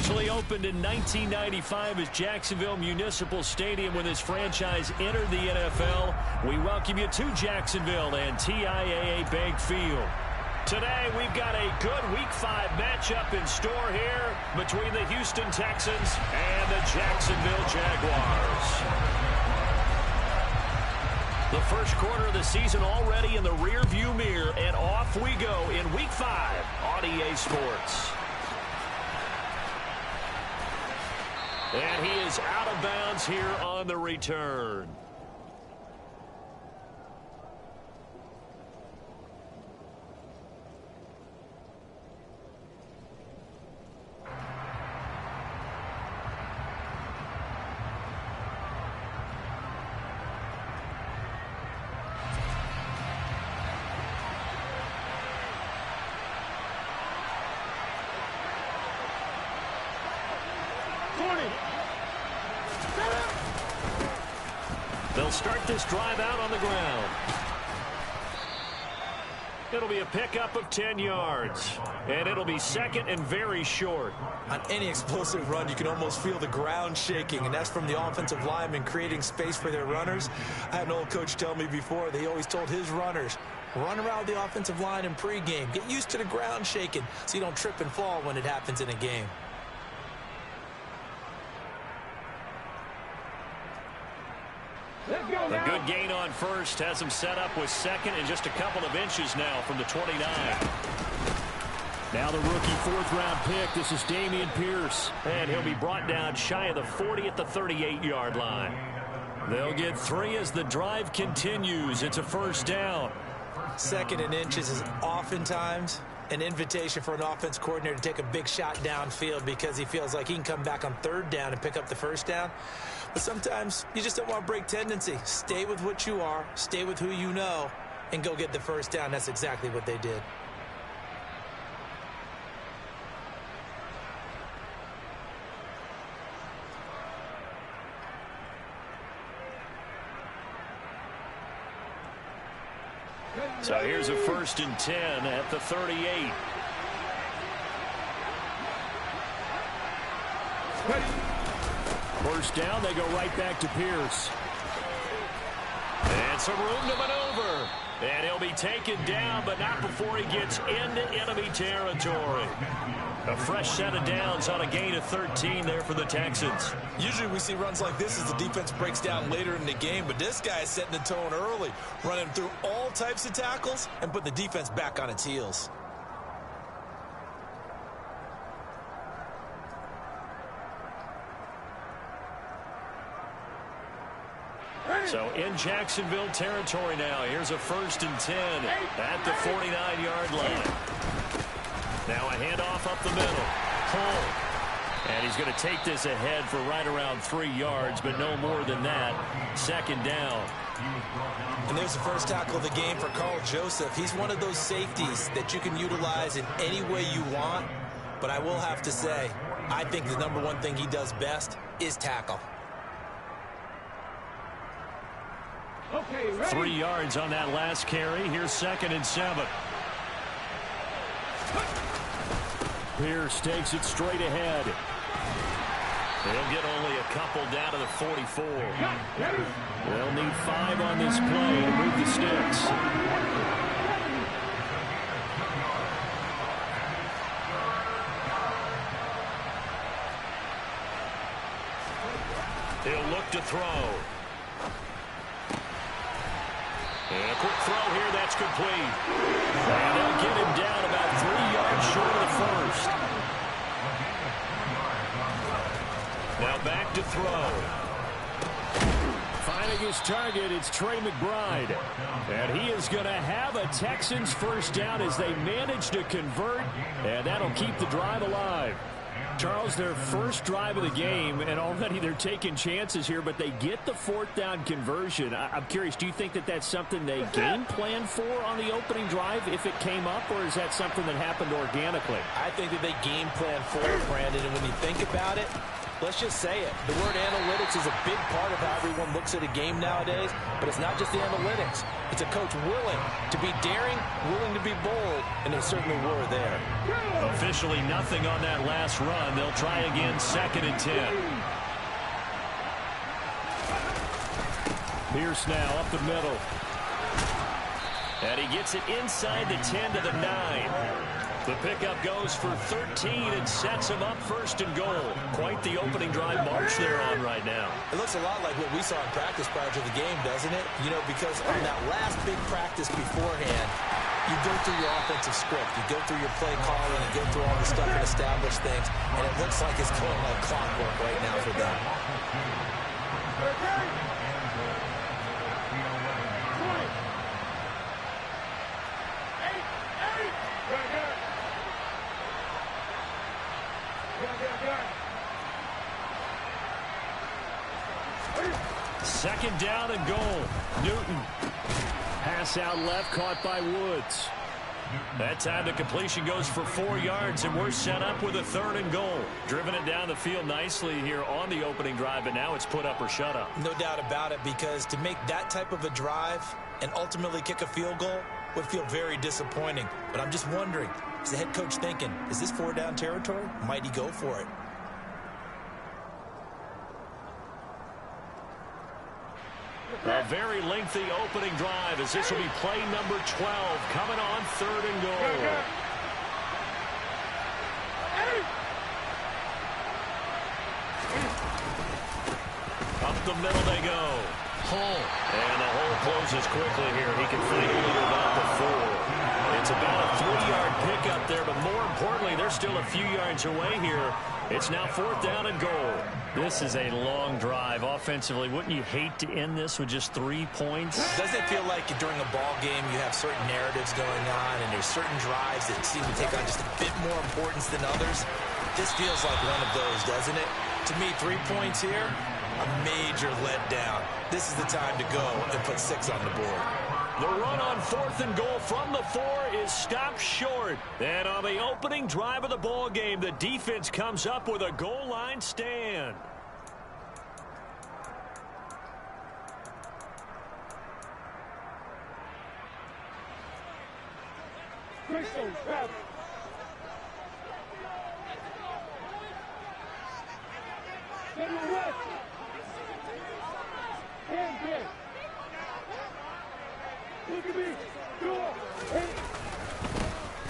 Officially opened in 1995 as Jacksonville Municipal Stadium when this franchise entered the NFL. We welcome you to Jacksonville and TIAA Bank Field. Today, we've got a good Week 5 matchup in store here between the Houston Texans and the Jacksonville Jaguars. The first quarter of the season already in the rearview mirror, and off we go in Week 5 on EA Sports. And he is out of bounds here on the return. They'll start this drive out on the ground. It'll be a pickup of 10 yards. And it'll be second and very short. On any explosive run, you can almost feel the ground shaking, and that's from the offensive linemen creating space for their runners. I had an old coach tell me before, they always told his runners, run around the offensive line in pregame. Get used to the ground shaking so you don't trip and fall when it happens in a game. A good gain on first has him set up with second and just a couple of inches now from the 29. Now the rookie fourth-round pick. This is Dameon Pierce. And he'll be brought down shy of the 40 at the 38-yard line. They'll get 3 as the drive continues. It's a first down. Second and inches is oftentimes an invitation for an offense coordinator to take a big shot downfield because he feels like he can come back on third down and pick up the first down. But sometimes you just don't want to break tendency. Stay with what you are, stay with who you know, and go get the first down. That's exactly what they did. So here's a first and 10 at the 38. First down, they go right back to Pierce. And some room to maneuver. And he'll be taken down, but not before he gets into enemy territory. A fresh set of downs on a gain of 13 there for the Texans. Usually we see runs like this as the defense breaks down later in the game, but this guy is setting the tone early, running through all types of tackles and put the defense back on its heels. So in Jacksonville territory now. Here's a first and 10 at the 49-yard line. Now a handoff up the middle. Cole. And he's going to take this ahead for right around 3 yards, but no more than that. Second down. And there's the first tackle of the game for Carl Joseph. He's one of those safeties that you can utilize in any way you want. But I will have to say, I think the number one thing he does best is tackle. 3 yards on that last carry. Here's second and 7. Pierce takes it straight ahead. They'll get only a couple down to the 44. They'll need 5 on this play to move the sticks. He'll look to throw. And a quick throw here, that's complete. And they'll get him down about 3 yards short of the first. Now back to throw. Finding his target, it's Trey McBride. And he is going to have a Texans first down as they manage to convert. And that'll keep the drive alive. Charles, their first drive of the game, and already they're taking chances here, but they get the fourth down conversion. I'm curious, do you think that that's something they game planned for on the opening drive if it came up, or is that something that happened organically? I think that they game planned for it, Brandon, and when you think about it, Let's just say it. The word analytics is a big part of how everyone looks at a game nowadays, but it's not just the analytics. It's a coach willing to be daring, willing to be bold, and they certainly were there. Officially nothing on that last run. They'll try again, 2nd and 10. Pierce now up the middle. And he gets it inside the 10 to the 9. The pickup goes for 13 and sets him up 1st and goal. Quite the opening drive march they're on right now. It looks a lot like what we saw in practice prior to the game, doesn't it? You know, because on that last big practice beforehand, you go through your offensive script, you go through your play calling, you go through all the stuff and establish things, and it looks like it's going like clockwork right now for them. Second down and goal. Newton. Pass out left, caught by Woods. That time the completion goes for 4 yards, and we're set up with a 3rd and goal. Driven it down the field nicely here on the opening drive, and now it's put up or shut up. No doubt about it, because to make that type of a drive and ultimately kick a field goal would feel very disappointing. But I'm just wondering, is the head coach thinking, is this 4-down territory? Might he go for it? A very lengthy opening drive, as this will be play number 12 coming on 3rd and goal. Up the middle they go. Hull. And the hole closes quickly here. He can find a leader about the 4. It's about a 3-yard pickup there, but more importantly, they're still a few yards away here. It's now 4th down and goal. This is a long drive offensively. Wouldn't you hate to end this with just 3 points? Doesn't it feel like during a ball game you have certain narratives going on and there's certain drives that seem to take on just a bit more importance than others? This feels like one of those, doesn't it? To me, 3 points here, a major letdown. This is the time to go and put 6 on the board. The run on 4th and goal from the 4 is stopped short. And on the opening drive of the ball game, the defense comes up with a goal line stand.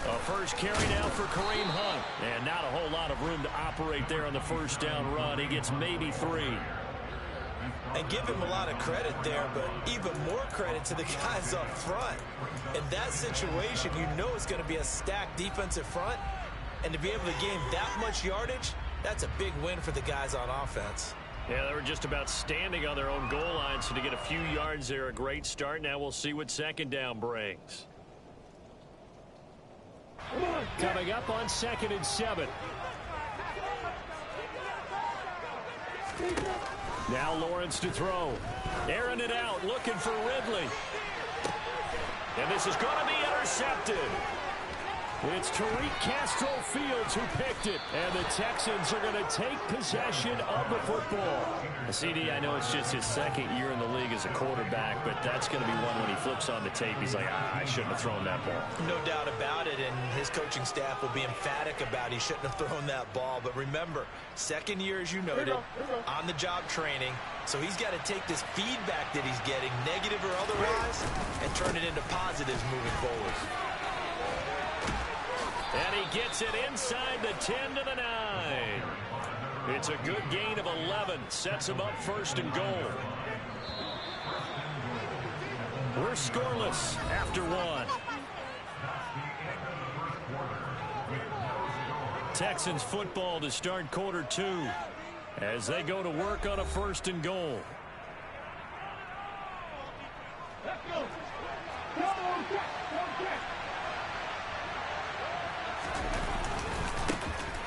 A first carry now for Kareem Hunt. And not a whole lot of room to operate there on the 1st down run. He gets maybe 3. And give him a lot of credit there, but even more credit to the guys up front. In that situation, you know it's going to be a stacked defensive front. And to be able to gain that much yardage, that's a big win for the guys on offense. Yeah, they were just about standing on their own goal line, so to get a few yards there, a great start. Now we'll see what 2nd down brings. Coming up on 2nd and 7. Now Lawrence to throw. Airing it out, looking for Ridley. And this is going to be intercepted. It's Tariq Castro-Fields who picked it. And the Texans are going to take possession of the football. CD, I know it's just his 2nd year in the league as a quarterback, but that's going to be one when he flips on the tape. He's like, I shouldn't have thrown that ball. No doubt about it, and his coaching staff will be emphatic about he shouldn't have thrown that ball. But remember, 2nd year, as you noted, on-the-job training. So he's got to take this feedback that he's getting, negative or otherwise, and turn it into positives moving forward. And he gets it inside the 10 to the 9. It's a good gain of 11. Sets him up 1st and goal. We're scoreless after 1. Texans football to start quarter 2 as they go to work on a 1st and goal.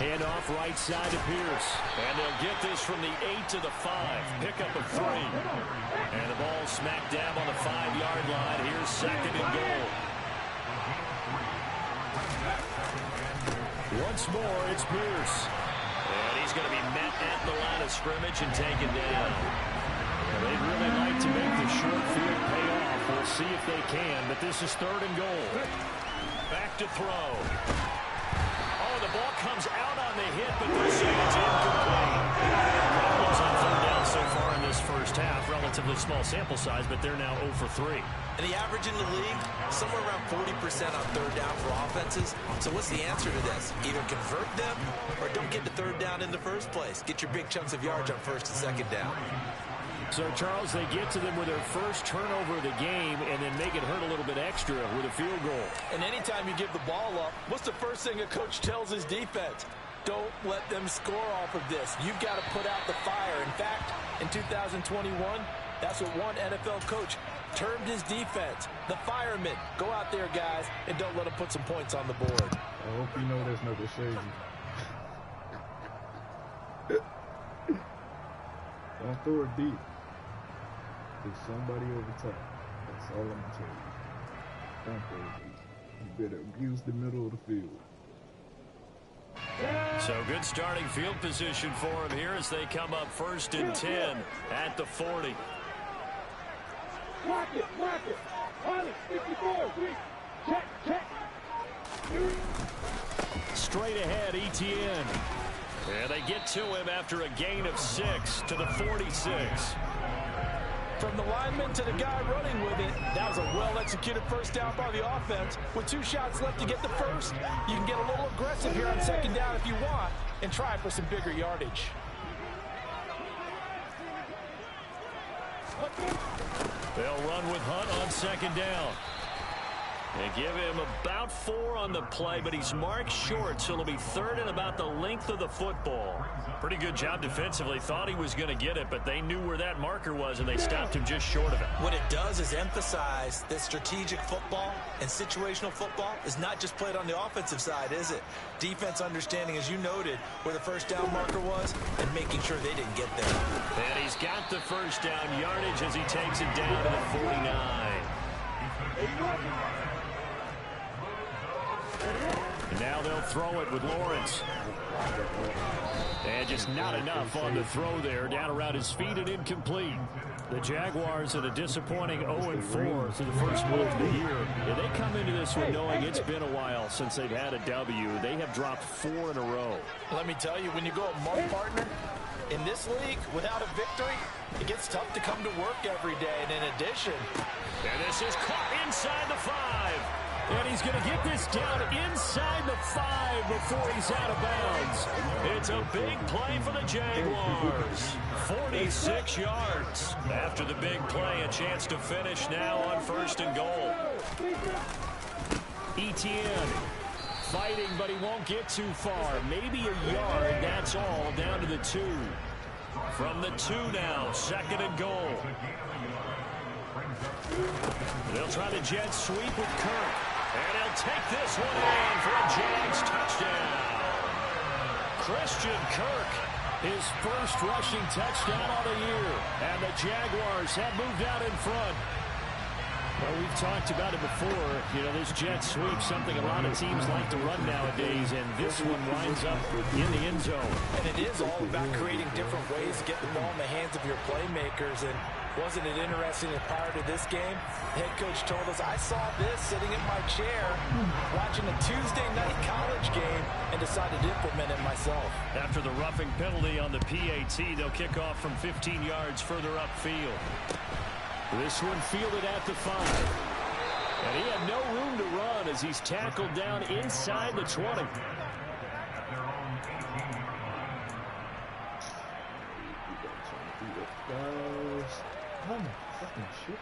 Hand off right side to Pierce. And they'll get this from the 8 to the 5. Pickup of 3. And the ball smacked dab on the 5-yard line. Here's 2nd and goal. Once more, it's Pierce. And he's he's going to be met at the line of scrimmage and taken down. Well, they'd really like to make the short field pay off. We'll see if they can, but this is 3rd and goal. Back to throw. Oh, the ball comes out on the hit, but they'll say it's incomplete. Problems on 3rd down so far in this first half. Relatively small sample size, but they're now 0 for 3. And the average in the league, somewhere around 40% on 3rd down for offenses. So what's the answer to this? Either convert them or don't get to 3rd down in the first place. Get your big chunks of yards on 1st and 2nd down. So, Charles, they get to them with their first turnover of the game and then make it hurt a little bit extra with a field goal. And anytime you give the ball up, what's the first thing a coach tells his defense? Don't let them score off of this. You've got to put out the fire. In fact, in 2021, that's what one NFL coach termed his defense. The firemen. Go out there, guys, and don't let them put some points on the board. I hope you know that's never shady. Don't throw it deep. There's somebody over top. That's all I'm going to tell you. Don't throw it deep. You better abuse the middle of the field. So good starting field position for him here as they come up 1st and 10 at the 40. Block it. 54. Check. Straight ahead, Etienne. And they get to him after a gain of 6 to the 46. From the lineman to the guy running with it, that was a well-executed first down by the offense. With 2 shots left to get the first, you can get a little aggressive here on 2nd down if you want and try for some bigger yardage. They'll run with Hunt on 2nd down. They give him about 4 on the play, but he's marked short, so it'll be 3rd and about the length of the football. Pretty good job defensively. Thought he was going to get it, but they knew where that marker was, and they stopped him just short of it. What it does is emphasize that strategic football and situational football is not just played on the offensive side, is it? Defense understanding, as you noted, where the first down marker was and making sure they didn't get there. And he's got the first down yardage as he takes it down to the 49. And now they'll throw it with Lawrence. And just not enough on the throw there. Down around his feet and incomplete. The Jaguars at a disappointing 0-4 through the first month of the year. And they come into this one knowing it's been a while since they've had a W. They have dropped 4 in a row. Let me tell you, when you go a month partner, in this league, without a victory, it gets tough to come to work every day. And in addition... And this is caught inside the 5. And he's going to get this down inside the 5 before he's out of bounds. It's a big play for the Jaguars. 46 yards. After the big play, a chance to finish now on 1st and goal. Etienne fighting, but he won't get too far. Maybe a yard, that's all, down to the 2. From the 2 now, 2nd and goal. They'll try the jet sweep with Kirk. And he'll take this one in for a Jags touchdown. Christian Kirk, his first rushing touchdown of the year. And the Jaguars have moved out in front. Well, we've talked about it before. You know, this jet sweep, something a lot of teams like to run nowadays, and this one winds up in the end zone. And it is all about creating different ways to get the ball in the hands of your playmakers. And wasn't it interesting that prior to this game, the head coach told us, I saw this sitting in my chair watching a Tuesday night college game and decided to implement it myself. After the roughing penalty on the PAT, they'll kick off from 15 yards further upfield. This one fielded at the 5. And he had no room to run as he's tackled down inside the 20. Oh my fucking shit.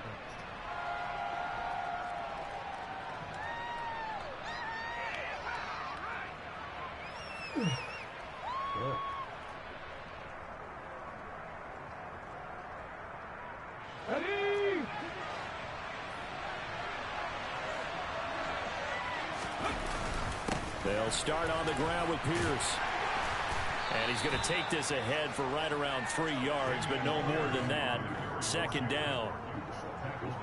They'll start on the ground with Pierce. And he's going to take this ahead for right around 3 yards, but no more than that. 2nd down.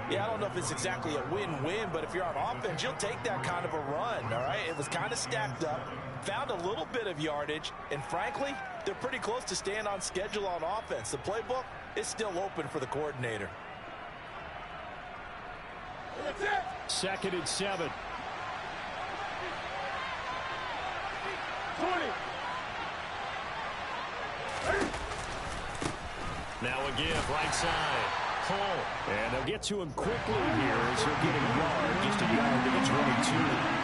Yeah, I don't know if it's exactly a win-win, but if you're on offense, you'll take that kind of a run, all right? It was kind of stacked up, found a little bit of yardage, and frankly, they're pretty close to staying on schedule on offense. The playbook is still open for the coordinator. 2nd and 7. 20. Now a give, right side. Hull. And they'll get to him quickly here as he'll get a yard, just a yard to the 22.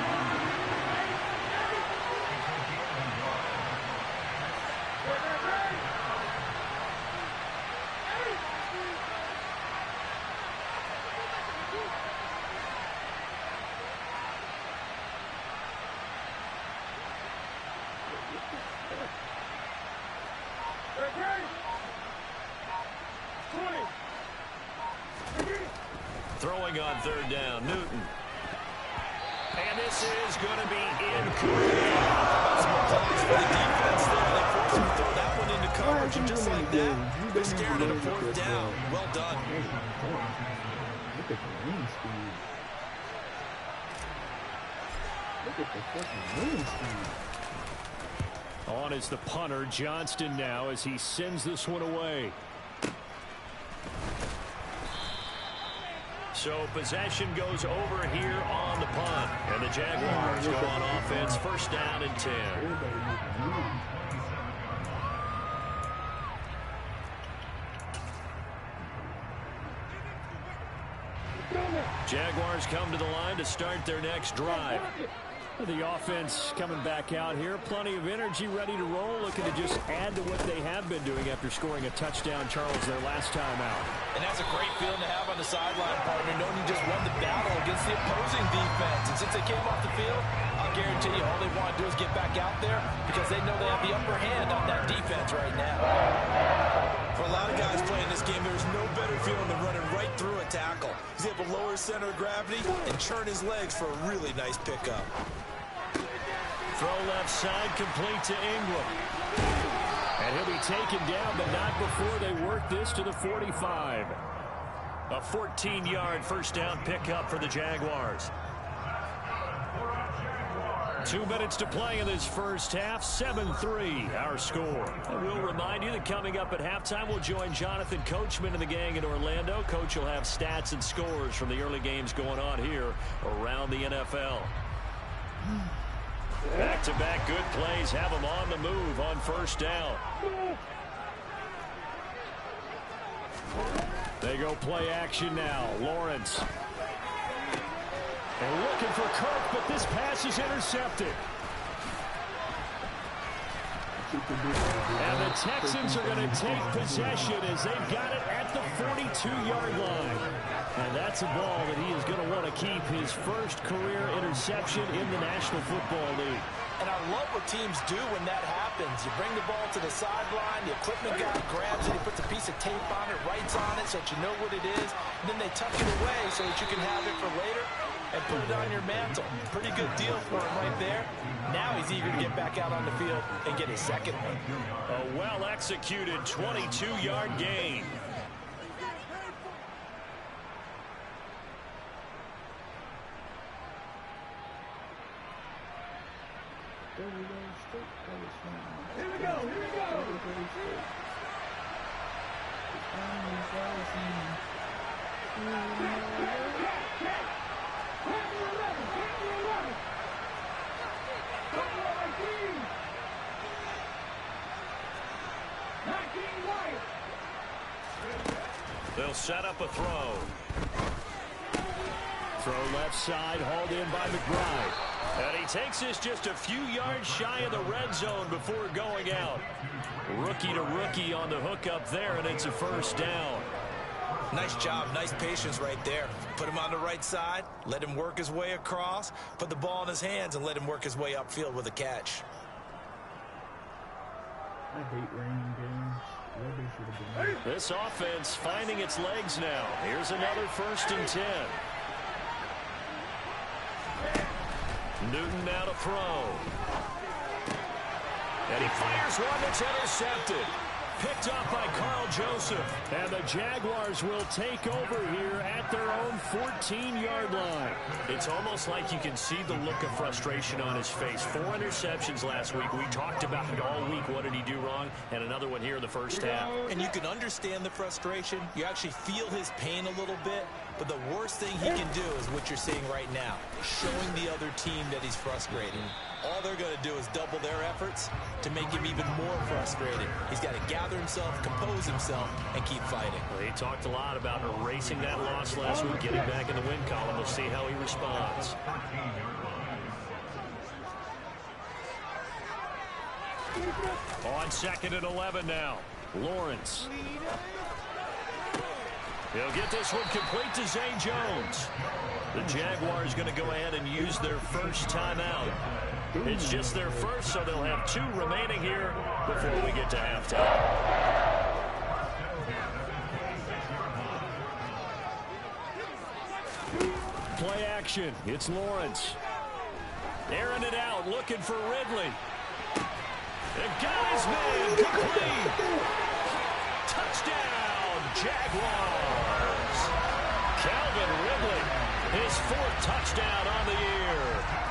Throwing on 3rd down, Newton. And this is going to be incomplete. Some calls for the defense there. They forced him to throw that one into coverage, and just like that, they're scared at a 4th down. Well done. Look at the wind speed. Look at the fucking wind speed. On is the punter, Johnston, now as he sends this one away. So possession goes over here on the punt. And the Jaguars go on offense, 1st down and 10. Jaguars come to the line to start their next drive. The offense coming back out here. Plenty of energy, ready to roll. Looking to just add to what they have been doing after scoring a touchdown, Charles, their last time out. And that's a great feeling to have on the sideline, partner, knowing you just won the battle against the opposing defense. And since they came off the field, I'll guarantee you all they want to do is get back out there because they know they have the upper hand on that defense right now. For a lot of guys playing this game, there's no better feeling than running right through a tackle. He's able to lower his center of gravity and churn his legs for a really nice pickup. Throw left side, complete to Ingram. And he'll be taken down, but not before they work this to the 45. A 14-yard 1st down pickup for the Jaguars. 2 minutes to play in this first half. 7-3 our score. And we'll remind you that coming up at halftime, we'll join Jonathan Coachman and the gang in Orlando. Coach will have stats and scores from the early games going on here around the NFL. Back-to-back good plays have them on the move on 1st down. They go play action now. Lawrence. And looking for Kirk, but this pass is intercepted. And the Texans are going to take possession as they've got it at the 42-yard line. And that's a ball that he is going to want to keep, his first career interception in the National Football League. And I love what teams do when that happens. You bring the ball to the sideline, the equipment guy grabs it, he puts a piece of tape on it, writes on it so that you know what it is, and then they tuck it away so that you can have it for later and put it on your mantle. Pretty good deal for him right there. Now he's eager to get back out on the field and get his second one. A well-executed 22-yard gain. Here we go. They'll set up a throw. Throw left side, hauled in by McBride. And he takes this just a few yards shy of the red zone before going out. Rookie to rookie on the hookup there, and it's a 1st down. Nice job, nice patience right there. Put him on the right side, let him work his way across, put the ball in his hands, and let him work his way upfield with a catch. I hate raining games. This offense finding its legs now. Here's another 1st and 10. Newton now to throw. And he fires one that's intercepted. picked off by Carl Joseph. And the Jaguars will take over here at their own 14-yard line. It's almost like you can see the look of frustration on his face. 4 interceptions last week. We talked about it all week. What did he do wrong? And another one here in the first half. And you can understand the frustration. You actually feel his pain a little bit. But the worst thing he can do is what you're seeing right now, showing the other team that he's frustrated. All they're going to do is double their efforts to make him even more frustrated. He's got to gather himself, compose himself, and keep fighting. Well, he talked a lot about erasing that loss last week, getting back in the win column. We'll see how he responds. On 2nd and 11 now, Lawrence. He'll get this one complete to Zay Jones. The Jaguars going to go ahead and use their first timeout. It's just their first, so they'll have 2 remaining here before we get to halftime. Play action. It's Lawrence. Airing it out, looking for Ridley. The guy's made complete. Touchdown, Jaguars. Calvin Ridley, his 4th touchdown on the year.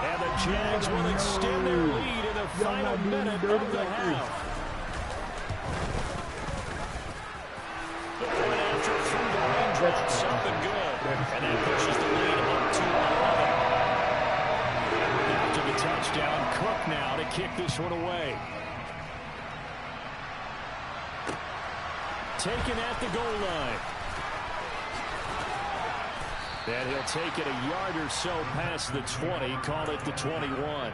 And the Jags will extend their lead in the final minute of the half. The point after from the range drops up and good. And that pushes the lead up to 11. After the touchdown, Cook now to kick this one away. Taken at the goal line. And he'll take it a yard or so past the 20, call it the 21.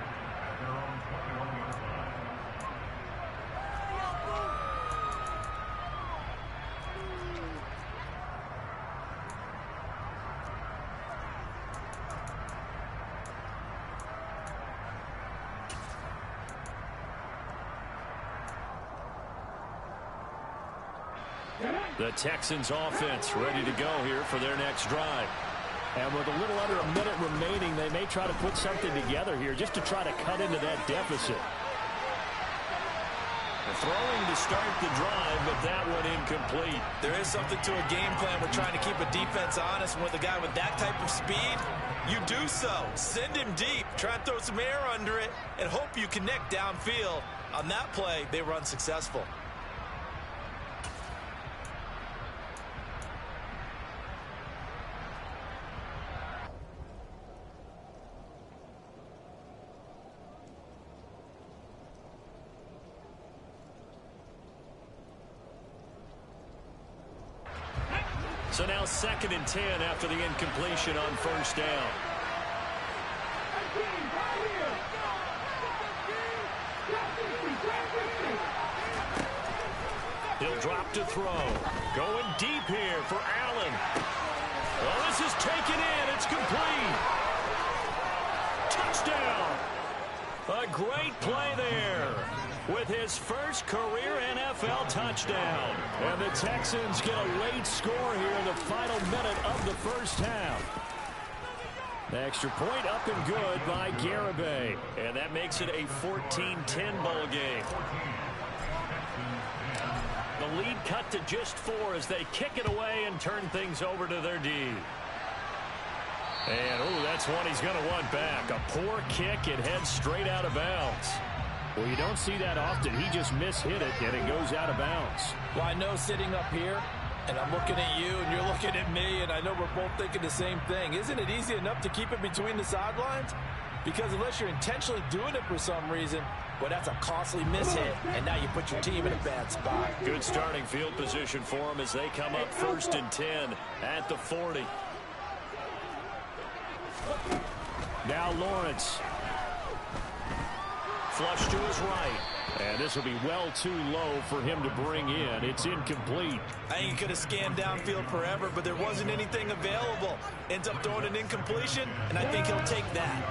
The Texans offense ready to go here for their next drive. And with a little under a minute remaining, they may try to put something together here just to try to cut into that deficit. Throwing to start the drive, but that one incomplete. There is something to a game plan. We're trying to keep a defense honest. And with a guy with that type of speed, you do so. Send him deep. Try and throw some air under it and hope you connect downfield. On that play, they run successful. So now 2nd and 10 after the incompletion on first down. He'll drop to throw. Going deep here for Allen. Well, this is taken in. It's complete. Touchdown. A great play there with his first career NFL touchdown. And the Texans get a late score here in the final minute of the first half. The extra point up and good by Garibay. And that makes it a 14-10 ball game. The lead cut to just 4 as they kick it away and turn things over to their D. And, oh, that's one he's going to want back. A poor kick. It heads straight out of bounds. Well, you don't see that often. He just mishit it, and it goes out of bounds. Well, I know sitting up here, and I'm looking at you, and you're looking at me, and I know we're both thinking the same thing. Isn't it easy enough to keep it between the sidelines? Because unless you're intentionally doing it for some reason, well, that's a costly mishit, and now you put your team in a bad spot. Good starting field position for them as they come up 1st and 10 at the 40. Now Lawrence. Flush to his right. And this will be well too low for him to bring in. It's incomplete. I think he could have scanned downfield forever, but there wasn't anything available. Ends up throwing an incompletion, and I think he'll take that.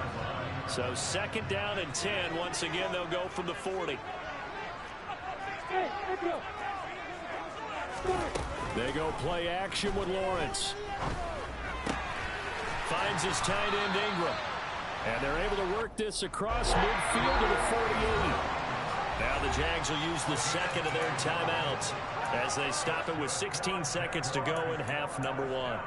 So 2nd down and 10. Once again, they'll go from the 40. They go play action with Lawrence. Finds his tight end Ingram. And they're able to work this across midfield to the 48. Now the Jags will use the second of their timeouts as they stop it with 16 seconds to go in half number one.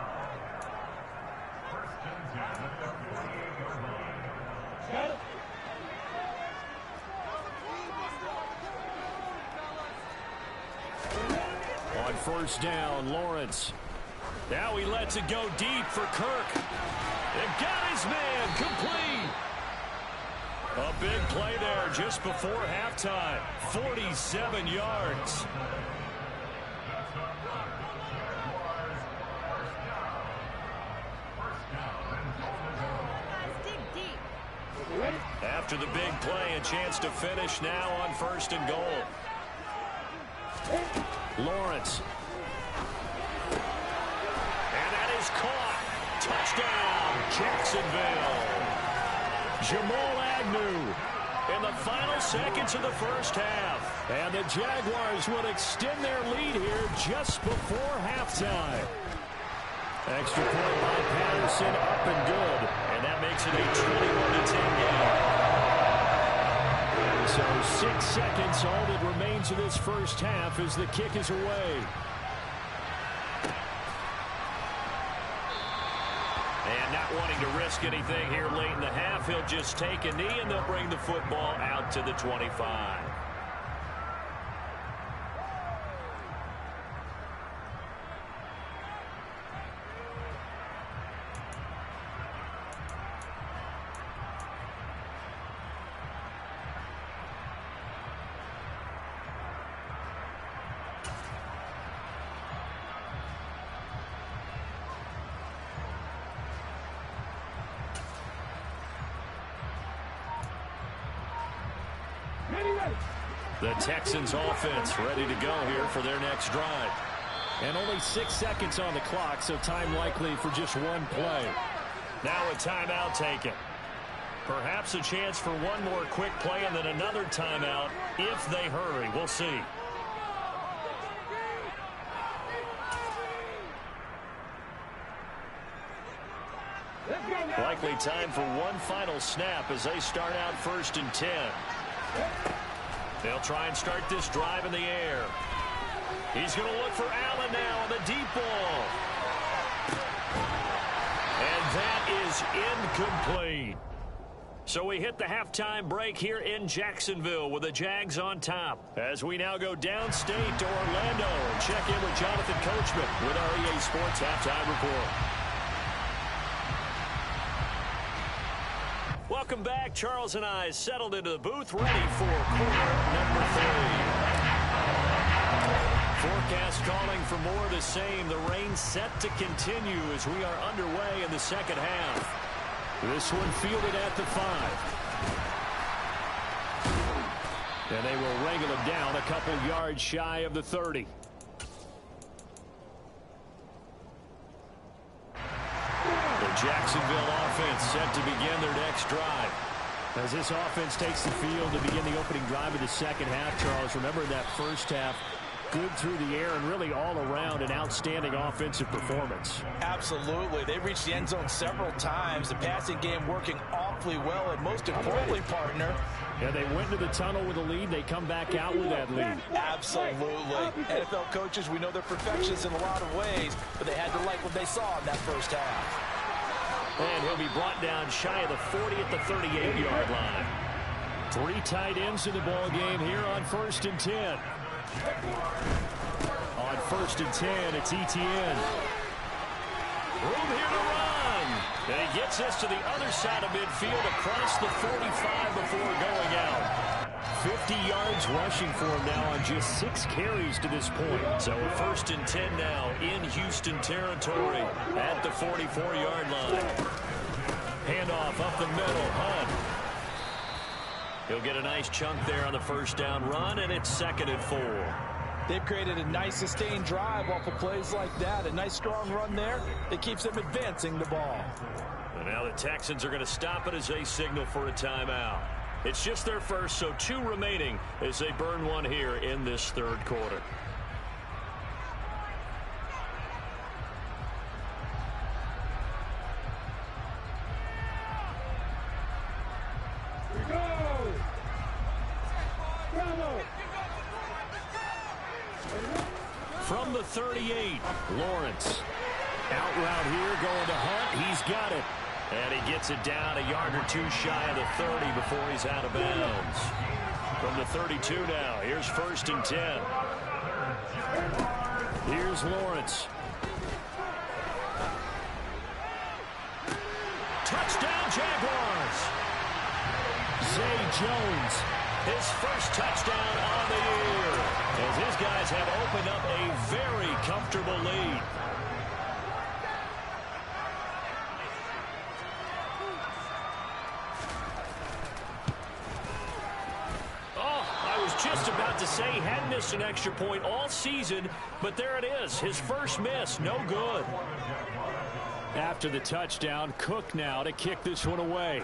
On first down, Lawrence. Now he lets it go deep for Kirk. And got his man complete. A big play there just before halftime. 47 yards. After the big play, a chance to finish now on first and goal. Lawrence. And that is caught. Touchdown, Jacksonville. Jamal Agnew in the final seconds of the first half. And the Jaguars will extend their lead here just before halftime. Extra point by Patterson, up and good. And that makes it a 21-10 game. So 6 seconds, all that remains of this first half as the kick is away. And not wanting to risk anything here late in the half, he'll just take a knee and they'll bring the football out to the 25. The Texans offense ready to go here for their next drive. And only 6 seconds on the clock, so time likely for just one play. Now a timeout taken. Perhaps a chance for one more quick play and then another timeout if they hurry. We'll see. Likely time for one final snap as they start out first and 10. They'll try and start this drive in the air. He's going to look for Allen now on the deep ball. And that is incomplete. So we hit the halftime break here in Jacksonville with the Jags on top. As we now go downstate to Orlando and check in with Jonathan Coachman with our EA Sports Halftime Report. Welcome back. Charles and I settled into the booth, ready for quarter number 3. Forecast calling for more of the same. The rain set to continue as we are underway in the second half. This one fielded at the 5. And they will wrangle it down a couple yards shy of the 30. Jacksonville offense set to begin their next drive. As this offense takes the field to begin the opening drive of the second half, Charles, remember that first half, good through the air and really all around an outstanding offensive performance. Absolutely. They reached the end zone several times. The passing game working awfully well, and most importantly, partner, yeah, they went to the tunnel with a lead. They come back out with that lead. Absolutely. NFL coaches, we know they're perfectionists in a lot of ways, but they had to like what they saw in that first half. And he'll be brought down shy of the 40 at the 38-yard line. 3 tight ends in the ball game here on first and 10. On first and 10, it's Etienne. Room here to run. And he gets us to the other side of midfield across the 45 before going out. 50 yards rushing for him now on just 6 carries to this point. So a first and 10 now in Houston territory at the 44-yard line. Handoff up the middle, Hunt. He'll get a nice chunk there on the first down run, and it's 2nd and 4. They've created a nice sustained drive off of plays like that. A nice strong run there that keeps them advancing the ball. And now the Texans are going to stop it as they signal for a timeout. It's just their first, so 2 remaining as they burn one here in this third quarter. Here we go! Bravo! 38. Lawrence. Out route here, going to Hunt. He's got it. And he gets it down a yard or two shy of the 30 before he's out of bounds. From the 32 now, here's 1st and 10. Here's Lawrence. Touchdown, Jaguars. Zay Jones, his first touchdown on the year, as his guys have opened up a very comfortable lead. Just about to say he hadn't missed an extra point all season, but there it is. His first miss, no good. After the touchdown, Cook now to kick this one away.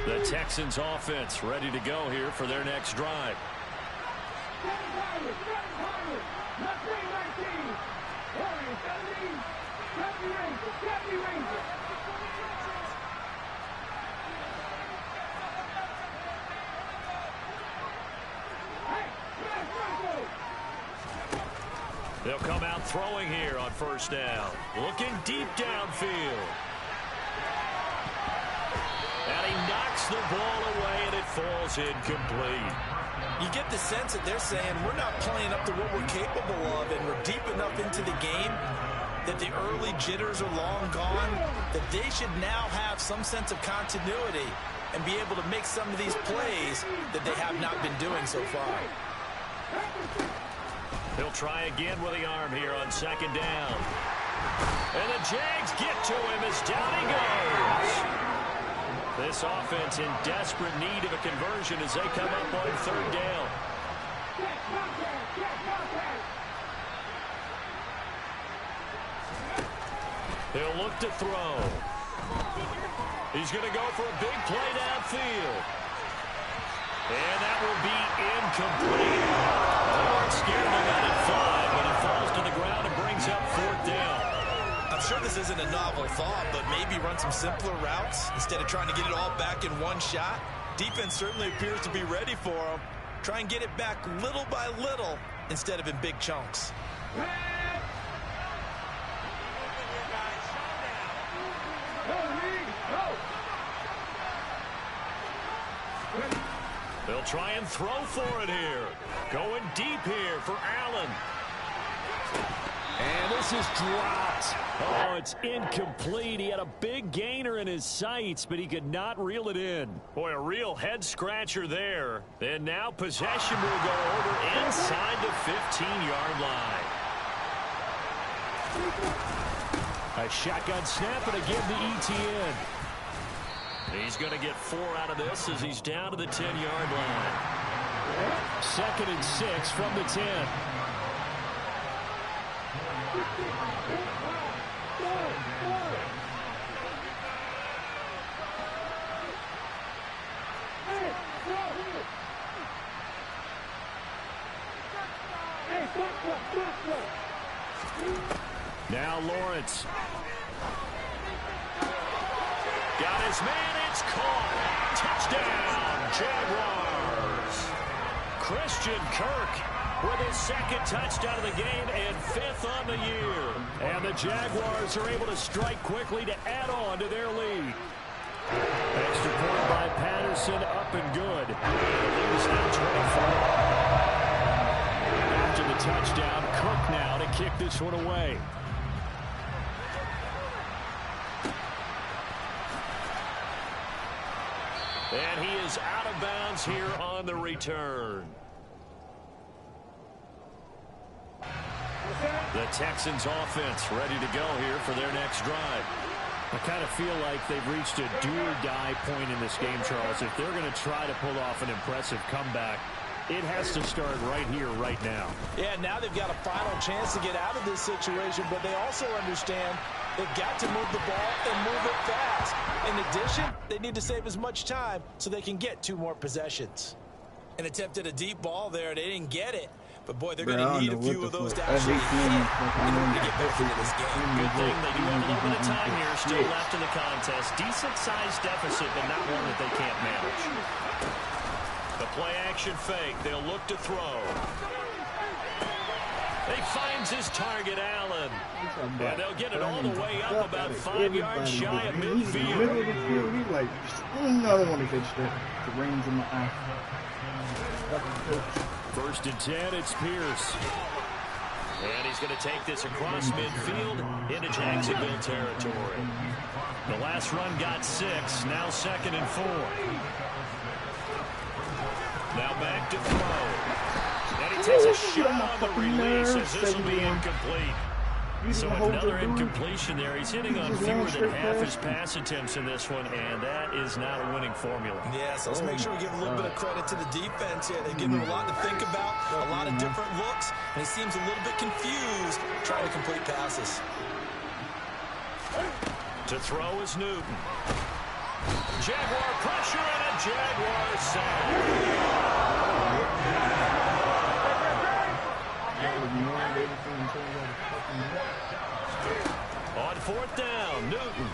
The Texans offense ready to go here for their next drive. They'll come out throwing here on 1st down. Looking deep downfield. And he knocks the ball away, and it falls incomplete. You get the sense that they're saying we're not playing up to what we're capable of, and we're deep enough into the game that the early jitters are long gone, that they should now have some sense of continuity and be able to make some of these plays that they have not been doing so far. He'll try again with the arm here on 2nd down. And the Jags get to him as down he goes. This offense in desperate need of a conversion as they come up on 3rd down. He'll look to throw. He's going to go for a big play downfield. And that will be incomplete. Oh, it's scared him out at 5, but he falls to the ground and brings up 4th down. I'm sure this isn't a novel thought, but maybe run some simpler routes instead of trying to get it all back in one shot. Defense certainly appears to be ready for him. Try and get it back little by little instead of in big chunks. They'll try and throw for it here. Going deep here for Allen. And this is dropped. Oh, it's incomplete. He had a big gainer in his sights, but he could not reel it in. Boy, a real head-scratcher there. And now possession will go over inside the 15-yard line. A shotgun snap, and again to Etienne. He's going to get 4 out of this as he's down to the 10-yard line. 2nd and 6 from the 10. Now Lawrence. Got his man, it's caught. Touchdown, Jaguars. Christian Kirk with his 2nd touchdown of the game and 5th on the year. And the Jaguars are able to strike quickly to add on to their lead. Extra point by Patterson, up and good. The lead is now 24. After the touchdown, Cook now to kick this one away. And he is out of bounds here on the return. The Texans offense ready to go here for their next drive. I kind of feel like they've reached a do-or-die point in this game, Charles. If they're going to try to pull off an impressive comeback, It has to start right here, right now. Yeah, now they've got a final chance to get out of this situation, but they also understand they've got to move the ball and move it fast. In addition, they need to save as much time so they can get 2 more possessions. An attempt at a deep ball there. They didn't get it. But, boy, they're going to need a few of those to actually hit in order to get back into this game. Good thing they do have a little bit of time here still left in the contest. Decent-sized deficit, but not one that they can't manage. The play-action fake. They'll look to throw. He finds his target, Allen. And they'll get it all the way up about 5 yards shy of midfield. Middle of the field, he's like, I don't want to catch that. The reins in my eye. 1st and 10, it's Pierce. And he's going to take this across midfield into Jacksonville territory. The last run got 6, now 2nd and 4. Now back to throw. And he takes a shot on the release as this will be incomplete. So another incompletion there. He's hitting on fewer than half his pass attempts in this one, and that is not a winning formula. Yeah, so let's make sure we give a little bit of credit to the defense here. They give him a lot to think about, a lot of different looks, and he seems a little bit confused trying to complete passes. To throw is Newton. Jaguar pressure and a Jaguar sack. On 4th down, Newton.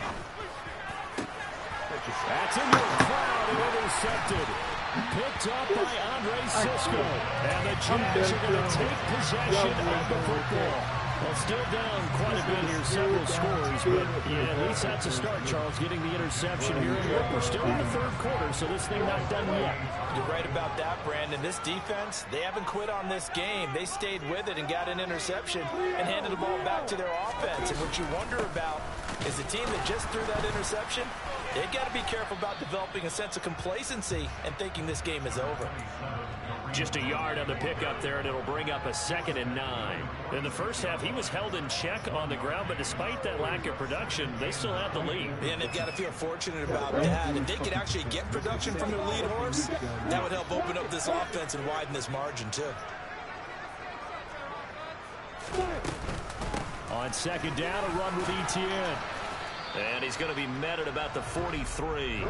That's into the crowd and intercepted. Picked up by Andre Cisco. And the Jags are going to take possession of the football. Well, still down quite a bit here, several scores, but yeah, at least that's a start, Charles, getting the interception here. And look, we're still in the 3rd quarter, so this thing not done yet. You're right about that, Brandon. This defense, they haven't quit on this game. They stayed with it and got an interception and handed the ball back to their offense. And what you wonder about is the team that just threw that interception, they've got to be careful about developing a sense of complacency and thinking this game is over. Just a yard on the pickup there, and it'll bring up a 2nd and 9. In the first half, he was held in check on the ground, but despite that lack of production, they still have the lead. And they've got to feel fortunate about that. If they could actually get production from their lead horse, that would help open up this offense and widen this margin, too. On 2nd down, a run with Etienne. And he's going to be met at about the 43.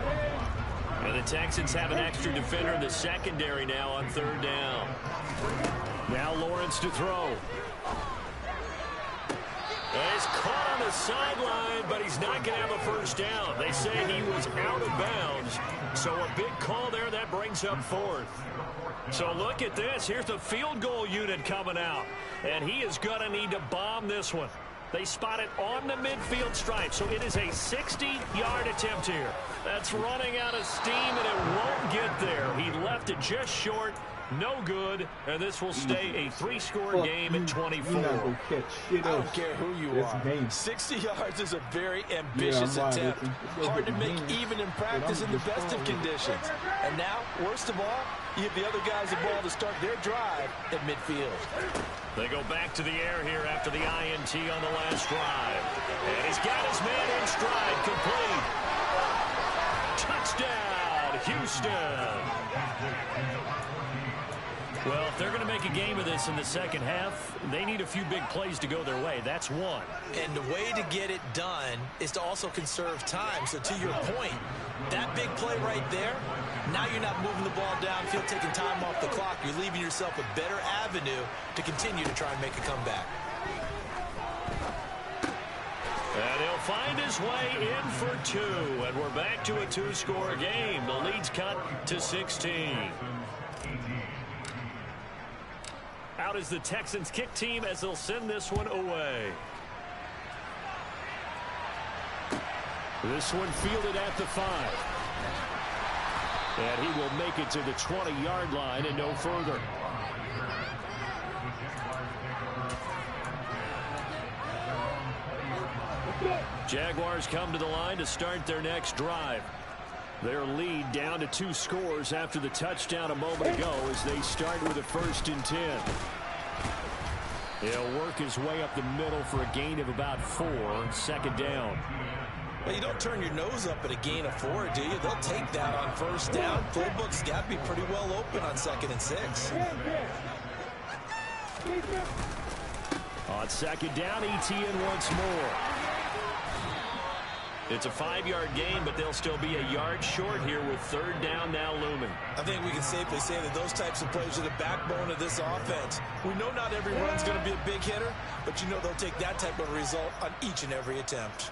And the Texans have an extra defender in the secondary now on 3rd down. Now Lawrence to throw. And he's caught on the sideline, but he's not going to have a 1st down. They say he was out of bounds. So a big call there that brings up 4th. So look at this. Here's the field goal unit coming out. And he is going to need to bomb this one. They spot it on the midfield stripe, so it is a 60-yard attempt here. That's running out of steam, and it won't get there. He left it just short, no good, and this will stay a 3-score game at 24. I don't care who you are. 60 yards is a very ambitious attempt. Hard to make even in practice in the best of conditions. And now, worst of all, you give the other guys the ball to start their drive at midfield. They go back to the air here after the INT on the last drive. And he's got his man in stride, complete. Touchdown, Houston. Well, if they're going to make a game of this in the second half, they need a few big plays to go their way. That's one. And the way to get it done is to also conserve time. So to your point, that big play right there, now you're not moving the ball downfield, taking time off the clock. You're leaving yourself a better avenue to continue to try and make a comeback. And he'll find his way in for 2. And we're back to a 2-score game. The lead's cut to 16. Out is the Texans kick team as they'll send this one away. This one fielded at the 5. And he will make it to the 20-yard line and no further. Jaguars come to the line to start their next drive. Their lead down to 2 scores after the touchdown a moment ago as they start with a 1st and 10. He'll work his way up the middle for a gain of about 4, 2nd down. Well, you don't turn your nose up at a gain of 4, do you? They'll take that on first down. Playbook's got to be pretty well open on 2nd and 6. On 2nd down, ETN once more. It's a 5-yard gain, but they'll still be a yard short here with 3rd down now looming. I think we can safely say that those types of plays are the backbone of this offense. We know not every run's going to be a big hitter, but you know they'll take that type of result on each and every attempt.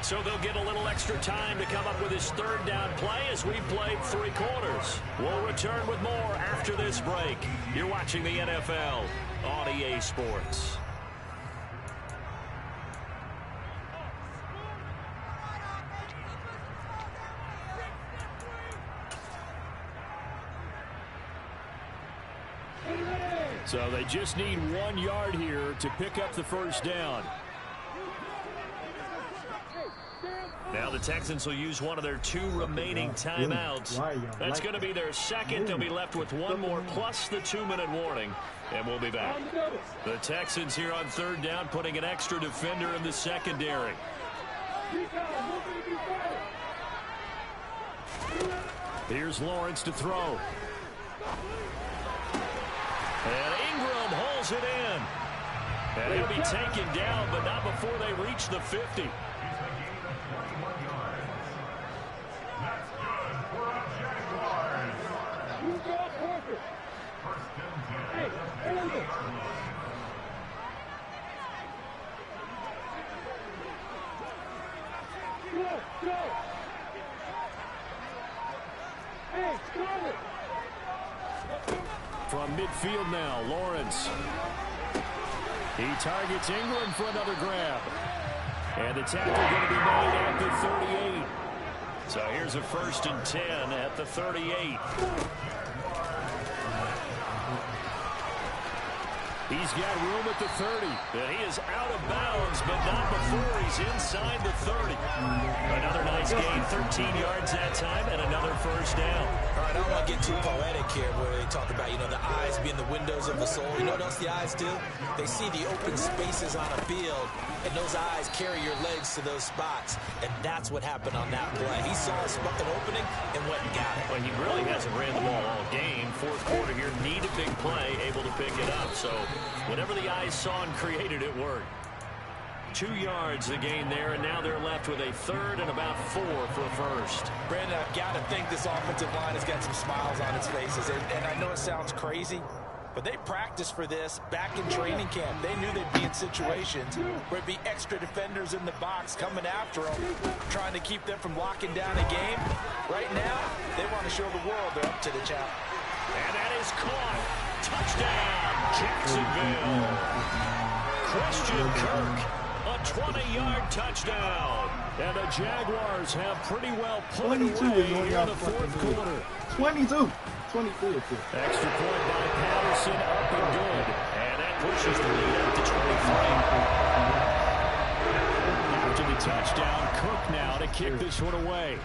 So they'll get a little extra time to come up with his 3rd down play as we've played 3 quarters. We'll return with more after this break. You're watching the NFL on EA Sports. So they just need 1 yard here to pick up the 1st down. Now the Texans will use one of their 2 remaining timeouts. That's going to be their 2nd. They'll be left with 1 more plus the 2-minute warning. And we'll be back. The Texans here on 3rd down putting an extra defender in the secondary. Here's Lawrence to throw. And Ingram holds it in. And he'll be taken down, but not before they reach the 50. From midfield now, Lawrence. He targets Ingram for another grab. And the tackle going to be made at the 38. So here's a 1st and 10 at the 38. He's got room at the 30. And he is out of bounds, but not before he's inside the 30. Another nice gain, 13 yards that time, and another 1st down. All right, I don't want to get too poetic here where they talk about, you know, the eyes being the windows of the soul. You know what else the eyes do? They see the open spaces on a field, and those eyes carry your legs to those spots. And that's what happened on that play. He saw an opening and went and got it. Well, he really hasn't ran the ball all game. 4th quarter here, need a big play, able to pick it up. So whatever the eyes saw and created, it worked. 2 yards the gain there, and now they're left with a 3rd and about 4 for a 1st. Brandon, I've got to think this offensive line has got some smiles on its faces. And I know it sounds crazy, but they practiced for this back in training camp. They knew they'd be in situations where it'd be extra defenders in the box coming after them, trying to keep them from locking down a game. Right now, they want to show the world they're up to the challenge. And that is caught. Touchdown, Jacksonville. Christian Kirk, a 20-yard touchdown. And the Jaguars have pretty well pulled away here in the 4th quarter. 22. Extra point by Patterson, up and good. And that pushes the lead up to 23. After the touchdown, Cook now to kick this one away.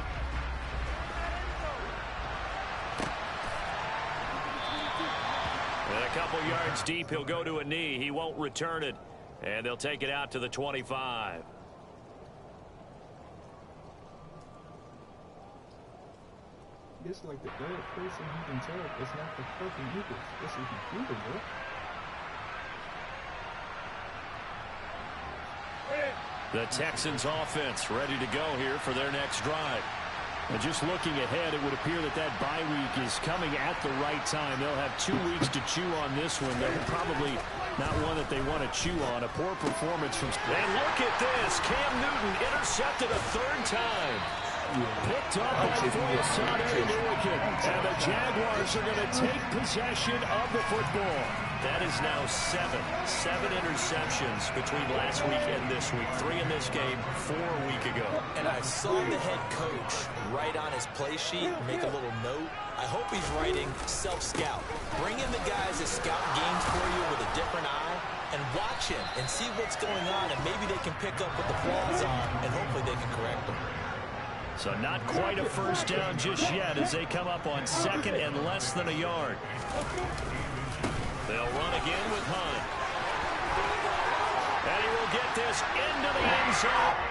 And a couple yards deep, he'll go to a knee. He won't return it. And they'll take it out to the 25. It's like the bad person you can tell it's not the fucking Eagles. It's the computer, bro. The Texans offense ready to go here for their next drive. And just looking ahead, it would appear that that bye week is coming at the right time. They'll have 2 weeks to chew on this one. They're probably not one that they want to chew on. A poor performance from... And look at this. Cam Newton intercepted a 3rd time. Picked up by Foyesade Oluokun. And the Jaguars are going to take possession of the football. That is now 7 interceptions between last week and this week. 3 in this game, 4 a week ago. And I saw the head coach write on his play sheet, make a little note. I hope he's writing self-scout. Bring in the guys that scout games for you with a different eye and watch him and see what's going on, and maybe they can pick up what the flaws are, and hopefully they can correct them. So not quite a 1st down just yet as they come up on 2nd and less than a yard. They'll run again with Hunt. And he will get this into the end zone.